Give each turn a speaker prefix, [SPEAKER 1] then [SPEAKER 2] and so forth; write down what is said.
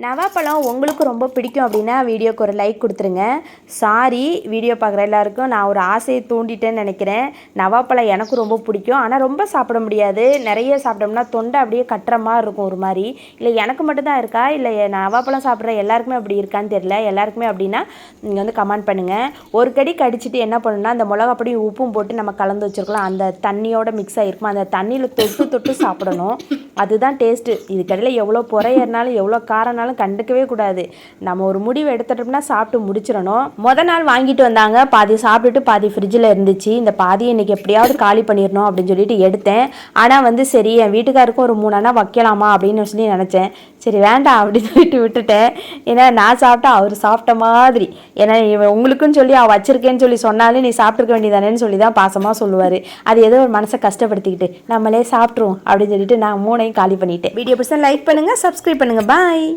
[SPEAKER 1] நவாப்பழம் உங்களுக்கு ரொம்ப பிடிக்கும் அப்படின்னா வீடியோக்கு ஒரு லைக் கொடுத்துருங்க. சாரி, வீடியோ பார்க்குற எல்லாருக்கும் நான் ஒரு ஆசையை தூண்டிட்டேன்னு நினைக்கிறேன். நவாப்பழம் எனக்கு ரொம்ப பிடிக்கும், ஆனால் ரொம்ப சாப்பிட முடியாது. நிறைய சாப்பிட்டோம்னா தொண்டை அப்படியே கட்டுற மாதிரி இருக்கும் ஒரு மாதிரி. இல்லை எனக்கு மட்டும்தான் இருக்கா, இல்லை நவாப்பழம் சாப்பிட்ற எல்லாருக்குமே அப்படி இருக்கான்னு தெரியல. எல்லாருக்குமே அப்படின்னா நீங்கள் வந்து கமெண்ட் பண்ணுங்கள். ஒரு கடி கடிச்சிட்டு என்ன பண்ணணும்னா, அந்த மிளகாப்பொடியும் உப்பும் போட்டு நம்ம கலந்து வச்சுருக்கலாம். அந்த தண்ணியோட மிக்ஸ் ஆகிருக்கும், அந்த தண்ணியில் தொட்டு தொட்டு சாப்பிடணும். அதுதான் டேஸ்ட்டு. இதுக்கடையில் எவ்வளோ பொறையறனாலும் எவ்வளோ காரனாலும் கண்டுக்கவே கூடாது. நம்ம ஒரு முடிவு எடுத்துட்டோம்னா சாப்பிட்டு முடிச்சிடணும். நாள் வாங்கிட்டு வந்தாங்க, பாதி சாப்பிட்டுட்டு பாதி ஃப்ரிட்ஜில் இருந்துச்சு. இந்த பாதியை இன்றைக்கி எப்படியாவது காலி பண்ணிடணும் அப்படின்னு சொல்லிட்டு எடுத்தேன். ஆனால் வந்து சரி, என் வீட்டுக்காருக்கும் ஒரு 3 அண்ணா வைக்கலாமா அப்படின்னு சொல்லி நினச்சேன். சரி வேண்டாம் அப்படின்னு சொல்லிட்டு விட்டுட்டேன். ஏன்னா நான் சாப்பிட்டா அவர் சாப்பிட்ட மாதிரி. ஏன்னா உங்களுக்குன்னு சொல்லி வச்சிருக்கேன்னு சொல்லி சொன்னாலும் நீ சாப்பிட்ருக்க வேண்டியதானேன்னு சொல்லி தான் பாசமாக சொல்லுவார். அது ஏதோ ஒரு மனசை கஷ்டப்படுத்திக்கிட்டு நம்மளே சாப்பிட்ருவோம் அப்படின்னு சொல்லிட்டு நான் 3ஐயும் காலி பண்ணிட்டேன். வீடியோ பிடிச்சா லைக் பண்ணுங்கள், சப்ஸ்கிரைப் பண்ணுங்கள். பாய்.